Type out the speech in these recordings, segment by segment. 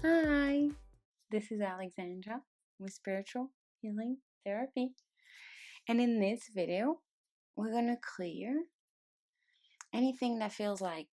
Hi, this is Alexandra with Spiritual Healing Therapy. And in this video, we're going to clear anything that feels like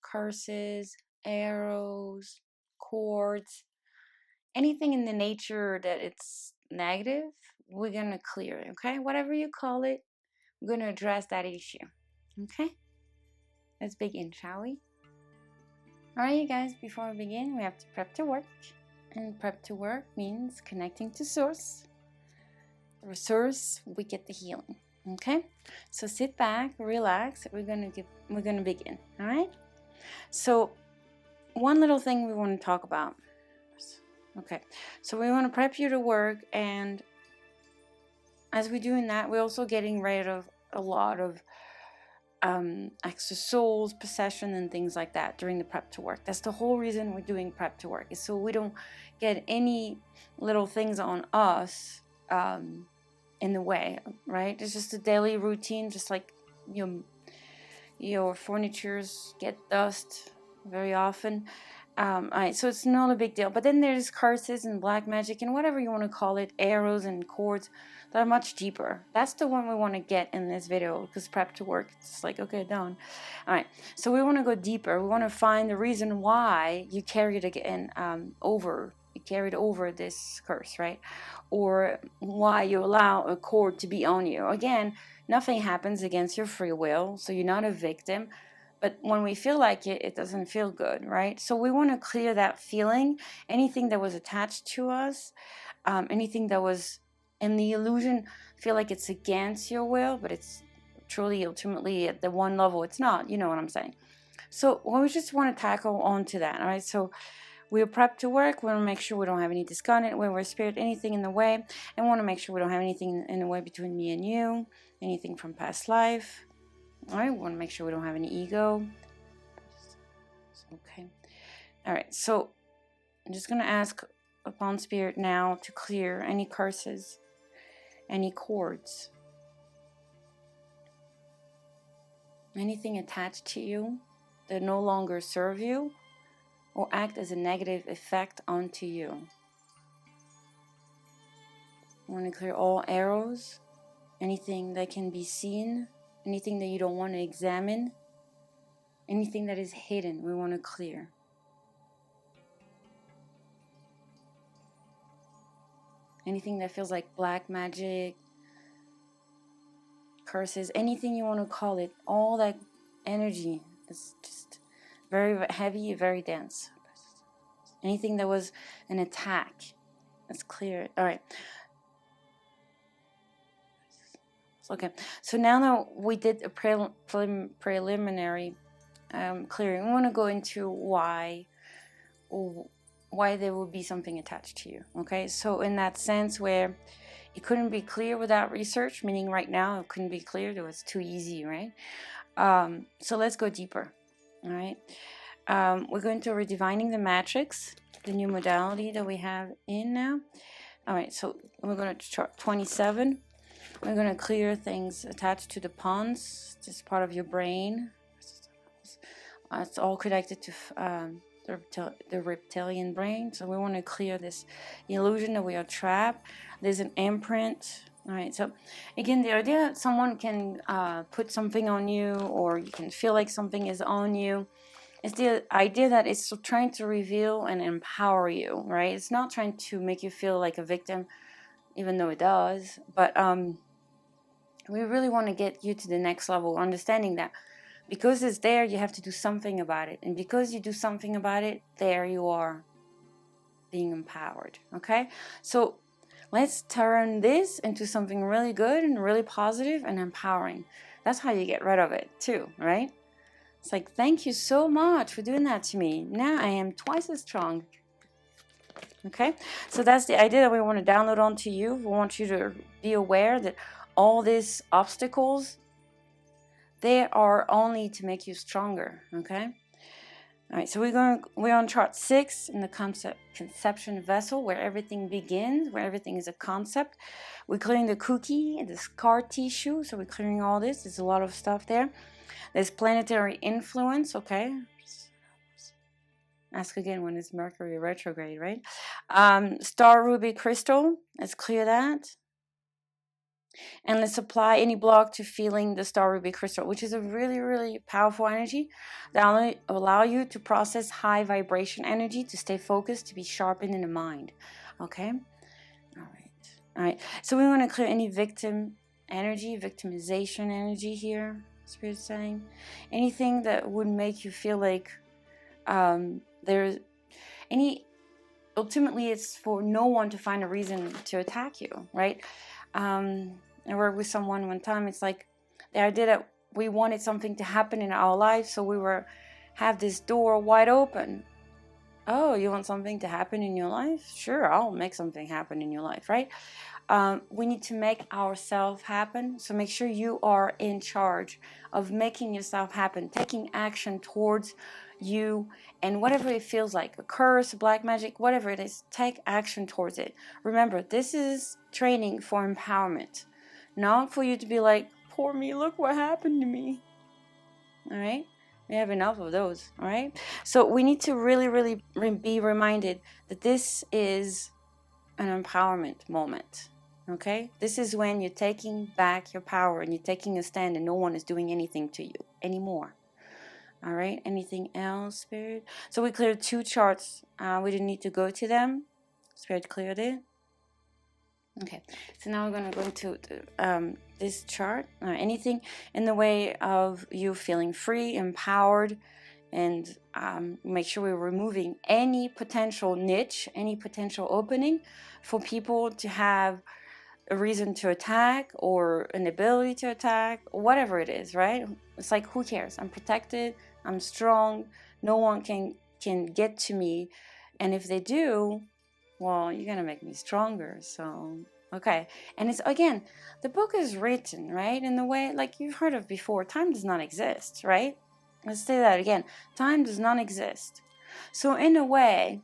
curses, arrows, cords, anything in the nature that it's negative, we're going to clear it, okay? Whatever you call it, we're going to address that issue, okay? Let's begin, shall we? Alright, you guys, before we begin, we have to prep to work. And prep to work means connecting to source. Through source, we get the healing. Okay? So sit back, relax. We're gonna begin. Alright? So one little thing we want to talk about. Okay. So we want to prep you to work, and as we're doing that, we're also getting rid of a lot of extra souls, possession, and things like that during the prep to work. That's the whole reason we're doing prep to work, is so we don't get any little things on us in the way, right? It's just a daily routine, just like your furnitures get dust very often. Alright, so it's not a big deal. But then there's curses and black magic and whatever you want to call it, arrows and cords that are much deeper. That's the one we want to get in this video, because prep to work, it's like, okay, done. Alright, so we want to go deeper. We want to find the reason why you carried carried over this curse, right? Or why you allow a cord to be on you. Again, nothing happens against your free will, so you're not a victim. But when we feel like it, it doesn't feel good, right? So we want to clear that feeling, anything that was attached to us, anything that was in the illusion, feel like it's against your will, but it's truly, ultimately, at the one level, it's not. You know what I'm saying? So we just want to tackle onto that, all right? So we're prepped to work. We want to make sure we don't have any disconnect, when we're spirit, anything in the way. And we want to make sure we don't have anything in the way between me and you, anything from past life. Alright, we want to make sure we don't have any ego. Okay. Alright, so I'm just going to ask upon spirit now to clear any curses, any cords, anything attached to you that no longer serve you or act as a negative effect onto you. I want to clear all arrows, anything that can be seen, anything that you don't want to examine, anything that is hidden, we want to clear. Anything that feels like black magic, curses, anything you want to call it, all that energy is just very heavy, very dense. Anything that was an attack, let's clear it. All right. Okay, so now that we did a preliminary clearing, we want to go into why there would be something attached to you. Okay, so in that sense where it couldn't be clear without research, meaning right now it couldn't be cleared, it was too easy, right? So let's go deeper. All right, we're going to redivining the matrix, the new modality that we have in now. All right, so we're going to chart 27. We're going to clear things attached to the pons, just part of your brain. It's all connected to the reptilian brain. So we want to clear this illusion that we are trapped. There's an imprint. All right, so again, the idea that someone can put something on you, or you can feel like something is on you, is the idea that it's trying to reveal and empower you, right? It's not trying to make you feel like a victim, even though it does. But we really want to get you to the next level, understanding that because it's there, you have to do something about it. And because you do something about it, there you are being empowered, okay? So let's turn this into something really good and really positive and empowering. That's how you get rid of it too, right? It's like, thank you so much for doing that to me. Now I am twice as strong. Okay, so that's the idea that we want to download onto you. We want you to be aware that all these obstacles, they are only to make you stronger. Okay. All right, so we're on chart 6 in the conception vessel, where everything begins, where everything is a concept. We're clearing the cookie and the scar tissue, so we're clearing all this. There's a lot of stuff there. There's planetary influence, okay. Ask again when it's Mercury retrograde, right? Star ruby crystal. Let's clear that. And let's apply any block to feeling the star ruby crystal, which is a really, really powerful energy that will allow you to process high vibration energy, to stay focused, to be sharpened in the mind. Okay? All right. So we want to clear any victim energy, victimization energy here, Spirit's saying. Anything that would make you feel like there's any... Ultimately, it's for no one to find a reason to attack you, right? I worked with someone one time. It's like the idea that we wanted something to happen in our life, so we have this door wide open. Oh, you want something to happen in your life? Sure, I'll make something happen in your life, right? We need to make ourselves happen. So make sure you are in charge of making yourself happen, taking action towards you, and whatever it feels like, a curse, black magic, whatever it is, take action towards it. Remember, this is training for empowerment, not for you to be like, poor me, look what happened to me. All right? We have enough of those. All right? So we need to really, really be reminded that this is an empowerment moment. Okay? This is when you're taking back your power and you're taking a stand and no one is doing anything to you anymore. All right? Anything else, Spirit? So we cleared 2 charts. We didn't need to go to them. Spirit cleared it. Okay. So now we're going to go into this chart. Anything in the way of you feeling free, empowered, and make sure we're removing any potential niche, any potential opening for people to have a reason to attack or an ability to attack, whatever it is, right? It's like, who cares? I'm protected, I'm strong, no one can get to me, and if they do, well, you're gonna make me stronger. So okay. And it's, again, the book is written, right, in the way, like you've heard of before, time does not exist, right? Let's say that again. Time does not exist. So in a way,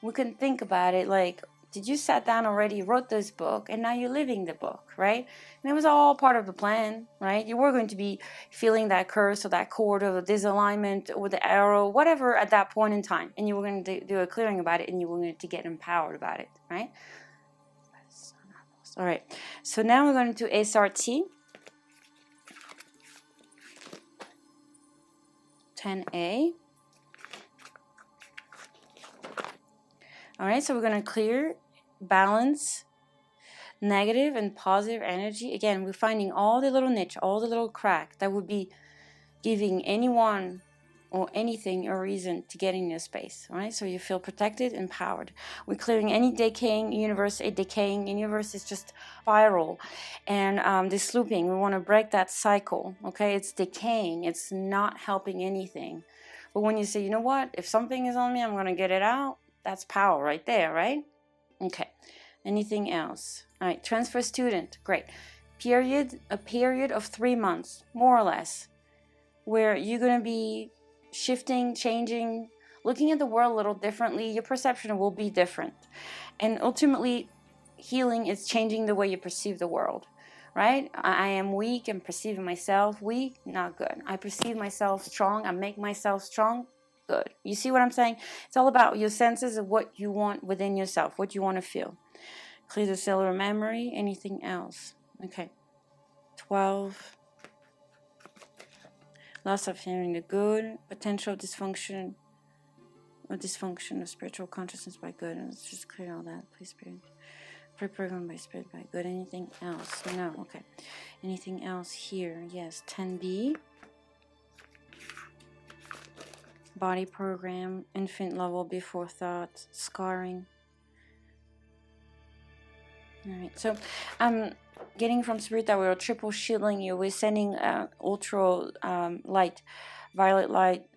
we can think about it like, did you sat down already, wrote this book, and now you're living the book, right? And it was all part of the plan, right? You were going to be feeling that curse or that cord or the disalignment or the arrow, whatever at that point in time. And you were going to do a clearing about it, and you were going to get empowered about it, right? All right. So now we're going to SRT. 10A. All right, so we're going to clear, balance, negative and positive energy. Again, we're finding all the little niche, all the little crack that would be giving anyone or anything a reason to get in your space. All right, so you feel protected, empowered. We're clearing any decaying universe. A decaying universe is just spiral, and this looping. We want to break that cycle. Okay, it's decaying. It's not helping anything. But when you say, you know what, if something is on me, I'm going to get it out. That's power right there, right? Okay. Anything else? All right. Transfer student. Great. A period of 3 months, more or less, where you're going to be shifting, changing, looking at the world a little differently. Your perception will be different. And ultimately, healing is changing the way you perceive the world, right? I am weak and perceiving myself weak, not good. I perceive myself strong. I make myself strong. Good. You see what I'm saying? It's all about your senses of what you want within yourself, what you want to feel. Clear the cellular memory. Anything else? Okay. 12. Loss of hearing the good. Potential dysfunction or dysfunction of spiritual consciousness by good. Let's just clear all that, please, Spirit. Pre-programmed by Spirit by good. Anything else? No. Okay. Anything else here? Yes. 10B. Body program, infant level before thought, scarring. All right, so I'm getting from Spirit that we're triple shielding you. We're sending ultra light, violet light,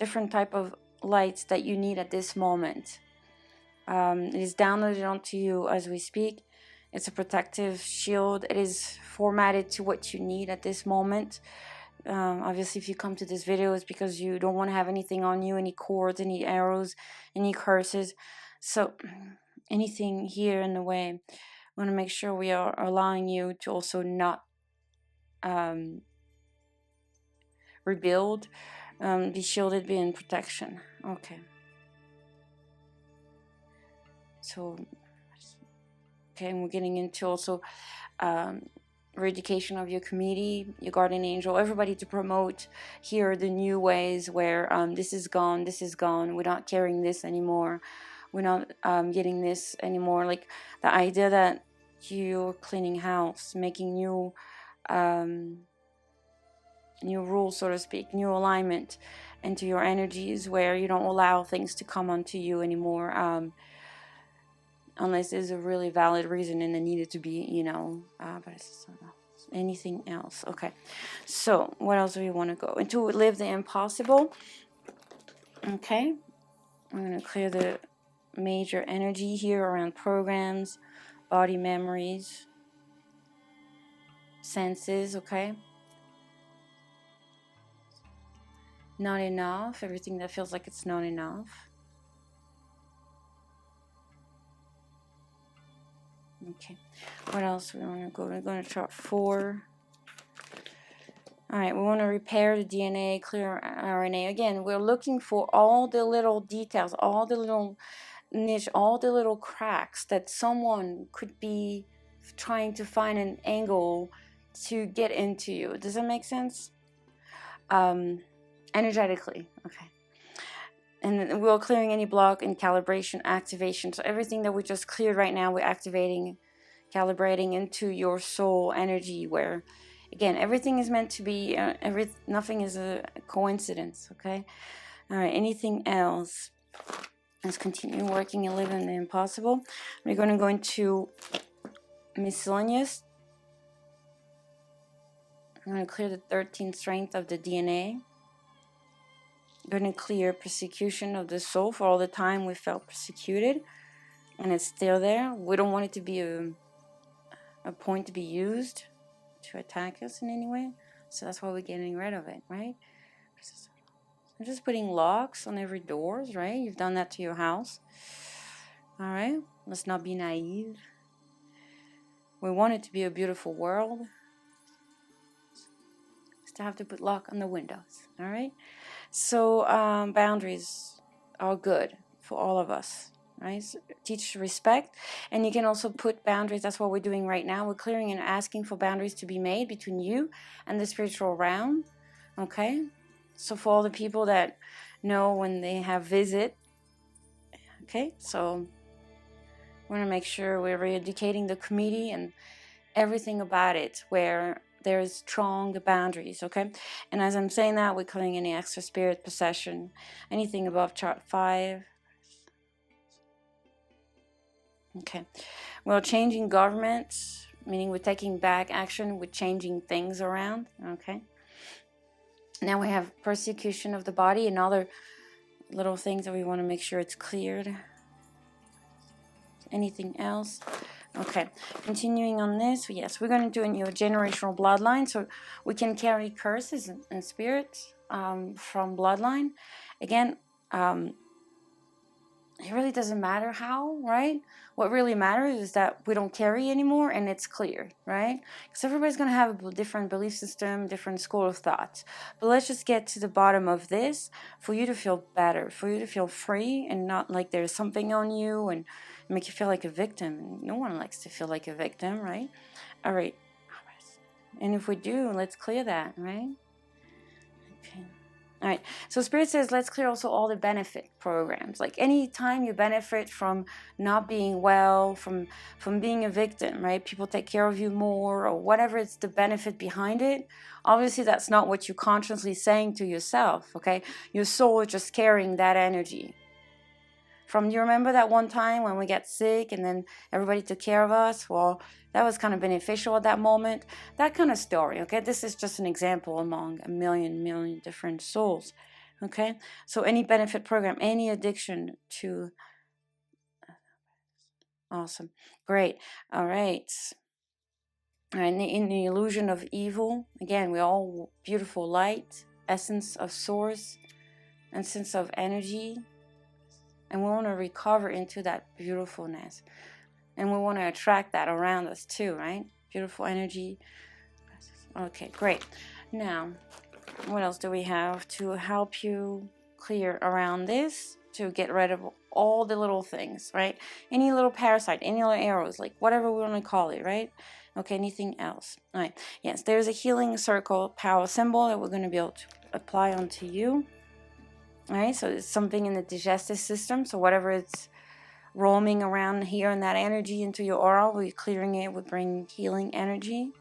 different type of lights that you need at this moment. It is downloaded onto you as we speak. It's a protective shield. It is formatted to what you need at this moment. Obviously, if you come to this video, it's because you don't want to have anything on you, any cords, any arrows, any curses. So anything here in the way, we want to make sure we are allowing you to also not rebuild, be shielded, be in protection. Okay. So, okay, and we're getting into also eradication of your community, your guardian angel, everybody to promote here the new ways where this is gone, we're not carrying this anymore, we're not getting this anymore. Like the idea that you're cleaning house, making new new rules, so to speak, new alignment into your energies where you don't allow things to come onto you anymore, unless there's a really valid reason and it needed to be, you know, but it's anything else. Okay, so what else do we want to go into? Live the impossible. Okay, I'm going to clear the major energy here around programs, body memories, senses. Okay, not enough, everything that feels like it's not enough. Okay, what else we want to go? We're going to chart 4. All right, we want to repair the DNA, clear RNA. Again, we're looking for all the little details, all the little niche, all the little cracks that someone could be trying to find an angle to get into you. Does that make sense? Energetically, okay. And we're clearing any block and calibration, activation. So everything that we just cleared right now, we're activating, calibrating into your soul energy where, again, everything is meant to be, nothing is a coincidence, okay? All right, anything else? Let's continue working and living the impossible. We're going to go into miscellaneous. I'm going to clear the 13th strength of the DNA. I'm going to clear persecution of the soul for all the time we felt persecuted. And it's still there. We don't want it to be a point to be used to attack us in any way. So that's why we're getting rid of it, right? I'm just putting locks on every doors, right? You've done that to your house. All right, let's not be naive. We want it to be a beautiful world. Still have to put lock on the windows, all right? So boundaries are good for all of us, right? So teach respect, and you can also put boundaries. That's what we're doing right now. We're clearing and asking for boundaries to be made between you and the spiritual realm, okay? So for all the people that know when they have visit, okay? So we want to make sure we're re-educating the committee and everything about it where there's strong boundaries, okay? And as I'm saying that, we're clearing any extra spirit possession, anything above chart 5. Okay. Well, changing governments, meaning we're taking back action, we're changing things around, okay? Now we have persecution of the body and other little things that we want to make sure it's cleared. Anything else? Okay, continuing on this, yes, we're going to do a new generational bloodline, so we can carry curses and spirits from bloodline. Again, it really doesn't matter how, right? What really matters is that we don't carry anymore and it's clear, right? Because everybody's going to have a different belief system, different school of thought. But let's just get to the bottom of this for you to feel better, for you to feel free and not like there's something on you and make you feel like a victim. No one likes to feel like a victim, right? All right. And if we do, let's clear that, right? Okay. All right, so Spirit says, let's clear also all the benefit programs. Like any time you benefit from not being well, from being a victim, right? People take care of you more or whatever, it's the benefit behind it. Obviously, that's not what you're consciously saying to yourself, okay? Your soul is just carrying that energy. You remember that one time when we got sick and then everybody took care of us? Well, that was kind of beneficial at that moment. That kind of story, okay? This is just an example among a million different souls, okay? So any benefit program, any addiction to... Awesome. Great. All right. All right. In the illusion of evil, again, we're all beautiful light, essence of source, essence of energy. And we want to recover into that beautifulness. And we want to attract that around us too, right? Beautiful energy. Okay, great. Now, what else do we have to help you clear around this to get rid of all the little things, right? Any little parasite, any little arrows, like whatever we want to call it, right? Okay, anything else? All right, yes, there's a healing circle power symbol that we're going to be able to apply onto you. All right, so it's something in the digestive system, so whatever it's roaming around here and that energy into your aura, we're clearing it, we bring healing energy.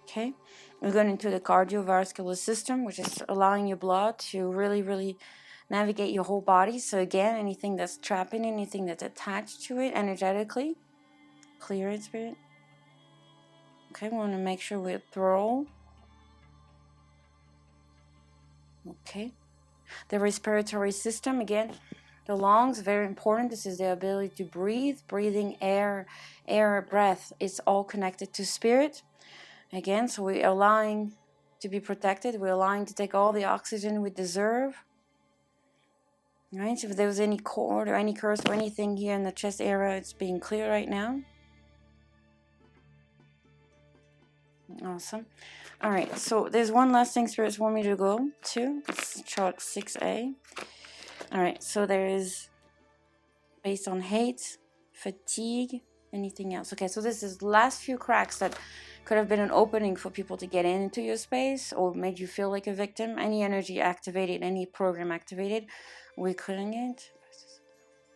Okay, we're going into the cardiovascular system, which is allowing your blood to really navigate your whole body. So again, anything that's trapping, anything that's attached to it energetically, clear it, Spirit. Okay, we want to make sure we're thorough. Okay, the respiratory system, again, the lungs, very important. This is the ability to breathe, breathing air, breath. It's all connected to spirit. Again, so we're allowing to be protected. We're allowing to take all the oxygen we deserve. Right? So if there was any cord or any curse or anything here in the chest area, it's being clear right now. Awesome. All right, so there's one last thing spirits want me to go to. It's chart 6A. All right, so there is based on hate, fatigue, anything else. Okay, so this is the last few cracks that could have been an opening for people to get into your space or made you feel like a victim. Any energy activated, any program activated, we're clearing it.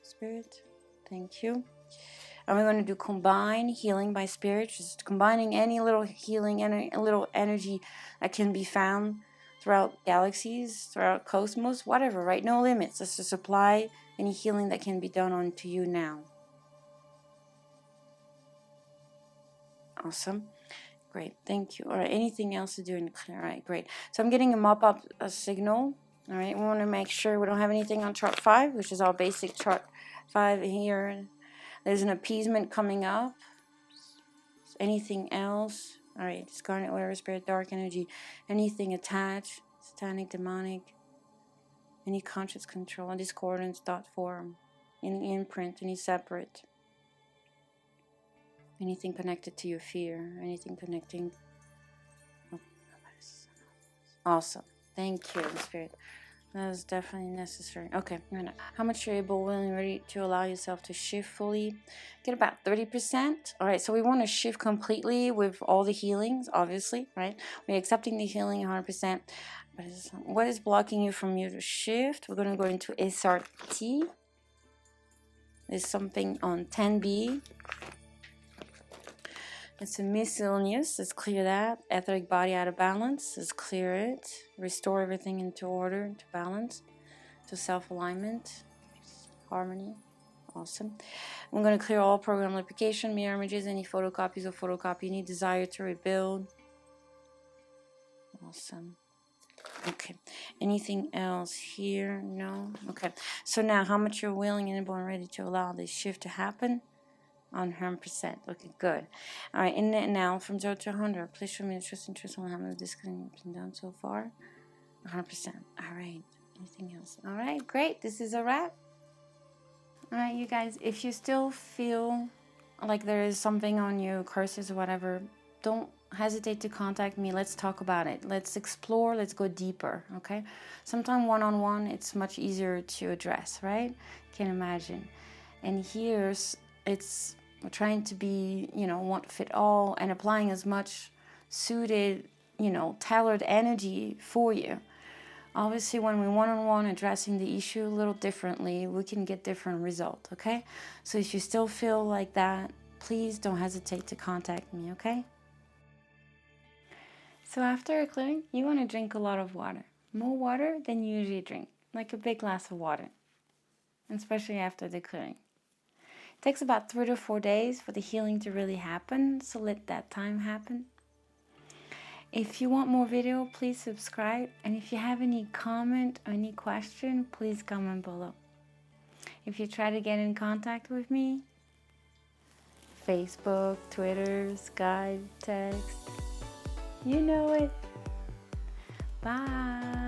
Spirit, thank you. And we're going to do combine healing by spirit, just combining any little healing, any little energy that can be found throughout galaxies, throughout cosmos, whatever, right? No limits. Just to supply any healing that can be done onto you now. Awesome. Great. Thank you. All right. Anything else to do in clear? All right. Great. So I'm getting a mop-up signal. All right. We want to make sure we don't have anything on chart 5, which is our basic chart 5 here. There's an appeasement coming up. Anything else? All right. Scarlet Aura, spirit, dark energy. Anything attached? Satanic, demonic. Any conscious control, discordance, thought form. Any imprint, any separate. Anything connected to your fear. Anything connecting. Oh. Awesome. Thank you, Spirit. That is definitely necessary. Okay, how much you're able, willing, ready to allow yourself to shift fully? Get about 30%. All right, so we want to shift completely with all the healings, obviously, right? We're accepting the healing 100%. But what is blocking you from you to shift? We're going to go into SRT. There's something on 10B. It's a miscellaneous. Let's clear that. Etheric body out of balance. Let's clear it. Restore everything into order, into balance, to self-alignment, harmony. Awesome. I'm going to clear all program replication, mirror images, any photocopies of photocopy, any desire to rebuild. Awesome. Okay. Anything else here? No? Okay. So now, how much you're willing and able and ready to allow this shift to happen? On 100%. Okay, good. All right, and now from 0 to 100, please show me the trust and truth on how many this can been done so far. 100%. All right. Anything else? All right, great. This is a wrap. All right, you guys, if you still feel like there is something on you, curses or whatever, don't hesitate to contact me. Let's talk about it. Let's explore. Let's go deeper, okay? Sometimes one-on-one, it's much easier to address, right? Can imagine. And here's, it's trying to be, one fit all and applying as much suited, tailored energy for you. Obviously, when we one-on-one addressing the issue a little differently, we can get different results, okay? So if you still feel like that, please don't hesitate to contact me, okay? So after a clearing, you want to drink a lot of water. More water than you usually drink, like a big glass of water, especially after the clearing. It takes about 3 to 4 days for the healing to really happen, so let that time happen. If you want more video, please subscribe. And if you have any comment or any question, please comment below. If you try to get in contact with me, Facebook, Twitter, Skype, text, you know it. Bye.